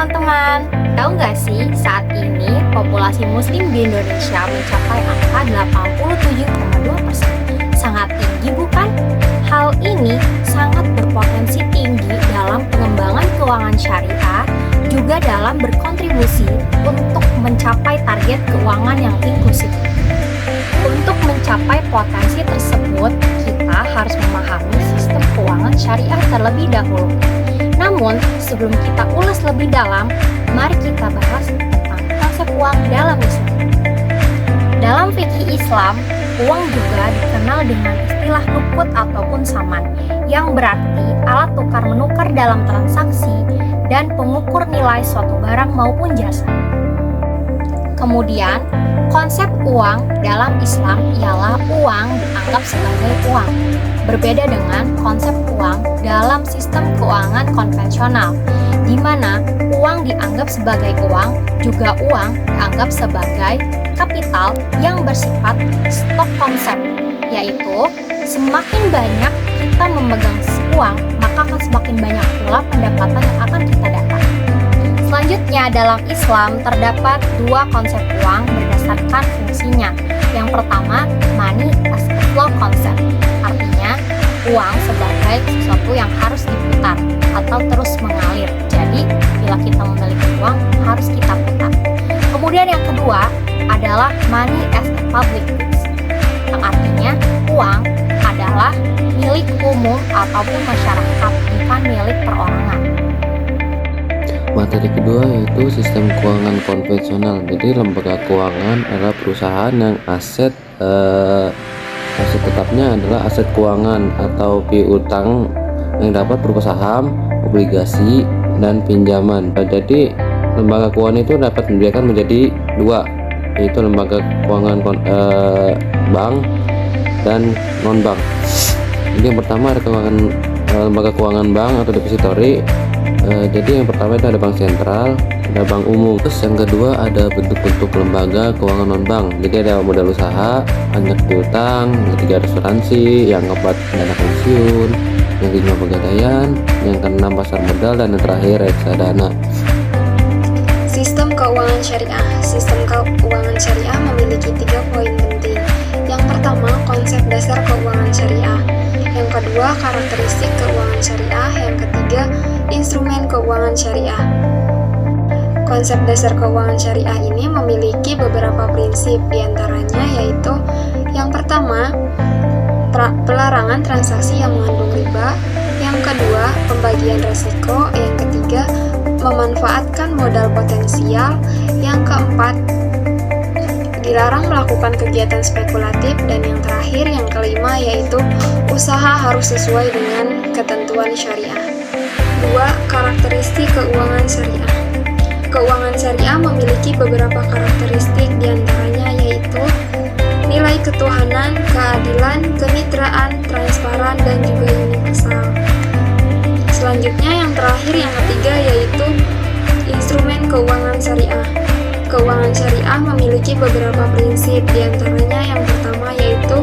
teman-teman. Tahu nggak sih saat ini populasi muslim di Indonesia mencapai angka 87,2%. Sangat tinggi bukan? Hal ini sangat berpotensi tinggi dalam pengembangan keuangan syariah, juga dalam berkontribusi untuk mencapai target keuangan yang inklusif. Untuk mencapai potensi tersebut, kita harus memahami sistem keuangan syariah terlebih dahulu. Namun, sebelum kita ulas lebih dalam, mari kita bahas tentang konsep uang dalam Islam. Dalam fikih Islam, uang juga dikenal dengan istilah nukut ataupun saman, yang berarti alat tukar-menukar dalam transaksi dan pengukur nilai suatu barang maupun jasa. Kemudian, konsep uang dalam Islam ialah uang dianggap sebagai uang. Berbeda dengan konsep uang dalam sistem keuangan konvensional, di mana uang dianggap sebagai uang, juga uang dianggap sebagai kapital yang bersifat stok konsep, yaitu semakin banyak kita memegang uang, maka akan semakin banyak pula pendapatan yang akan kita dapat. Selanjutnya, dalam Islam terdapat dua konsep uang berdasarkan fungsinya. Yang pertama, money as a flow concept, artinya uang sebagai sesuatu yang harus diputar atau terus mengalir. Jadi, bila kita memiliki uang, harus kita putar. Kemudian yang kedua adalah money as a public goods, yang artinya uang adalah milik umum ataupun masyarakat, bukan milik perorangan. Materi kedua yaitu sistem keuangan konvensional. Jadi lembaga keuangan adalah perusahaan yang aset tetapnya adalah aset keuangan atau piutang yang dapat berupa saham, obligasi, dan pinjaman. Jadi lembaga keuangan itu dapat dibedakan menjadi dua, yaitu lembaga keuangan bank dan non bank. Jadi yang pertama ada lembaga keuangan bank atau depository. Jadi yang pertama itu ada bank sentral, ada bank umum. Terus yang kedua ada bentuk-bentuk lembaga keuangan non bank. Jadi ada modal usaha, ada piutang, yang ketiga asuransi, yang keempat dana pensiun, yang kelima pegadaian, yang keenam pasar modal, dan yang terakhir reksadana. Sistem keuangan syariah. Sistem keuangan syariah memiliki 3 poin penting. Yang pertama, konsep dasar keuangan syariah. Yang kedua, karakteristik keuangan syariah. Yang ketiga, instrumen keuangan syariah. Konsep dasar keuangan syariah ini memiliki beberapa prinsip, diantaranya yaitu yang pertama, pelarangan transaksi yang mengandung riba. Yang kedua, pembagian resiko. Yang ketiga, memanfaatkan modal potensial. Yang keempat, dilarang melakukan kegiatan spekulatif. Dan yang terakhir, yang kelima, yaitu usaha harus sesuai dengan ketentuan syariah. 2. Karakteristik keuangan syariah. Keuangan syariah memiliki beberapa karakteristik, diantaranya yaitu nilai ketuhanan, keadilan, kemitraan, transparan, dan juga universal. Selanjutnya yang terakhir, yang ketiga, yaitu instrumen keuangan syariah. Keuangan syariah memiliki beberapa prinsip, diantaranya yang pertama yaitu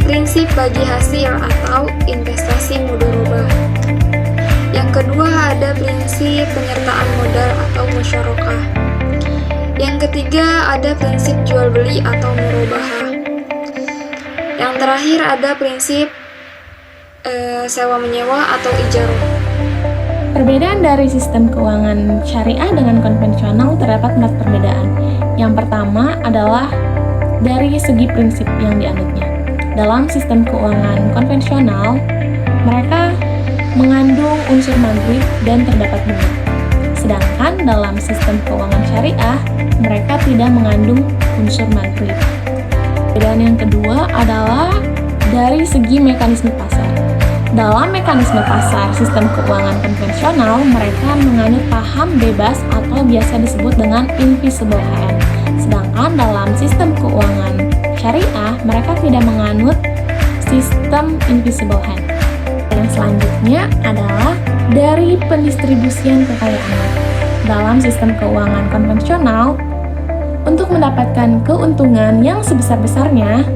prinsip bagi hasil atau investasi mudharabah. Yang kedua ada prinsip penyertaan modal atau musyarakah. Yang ketiga ada prinsip jual beli atau murabahah. Yang terakhir ada prinsip sewa menyewa atau ijarah. Perbedaan dari sistem keuangan syariah dengan konvensional terdapat 4 perbedaan. Yang pertama adalah dari segi prinsip yang dianutnya. Dalam sistem keuangan konvensional, mereka mengandung unsur maghrib dan terdapat bunga. Sedangkan dalam sistem keuangan syariah, mereka tidak mengandung unsur maghrib. Perbedaan yang kedua adalah dari segi mekanisme pasar. Dalam mekanisme pasar sistem keuangan konvensional, mereka menganut paham bebas atau biasa disebut dengan invisible hand. Sedangkan dalam sistem keuangan syariah, mereka tidak menganut sistem invisible hand. Yang selanjutnya adalah dari pendistribusian kekayaan. Dalam sistem keuangan konvensional, untuk mendapatkan keuntungan yang sebesar-besarnya,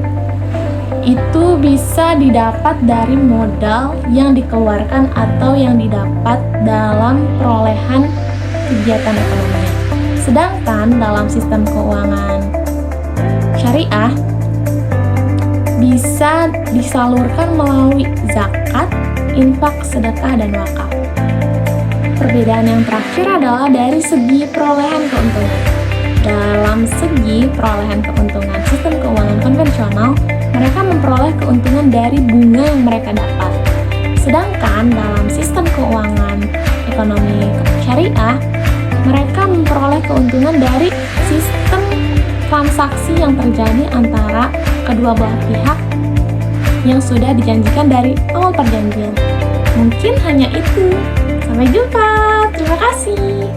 itu bisa didapat dari modal yang dikeluarkan atau yang didapat dalam perolehan kegiatan ekonominya. Sedangkan dalam sistem keuangan syariah bisa disalurkan melalui zakat, infak, sedekah, dan wakaf. Perbedaan yang terakhir adalah dari segi perolehan keuntungan. Dalam segi perolehan keuntungan sistem keuangan konvensional, mereka memperoleh keuntungan dari bunga yang mereka dapat. Sedangkan dalam sistem keuangan ekonomi syariah, mereka memperoleh keuntungan dari sistem transaksi yang terjadi antara kedua belah pihak yang sudah dijanjikan dari awal perjanjian. Mungkin hanya itu. Sampai jumpa. Terima kasih.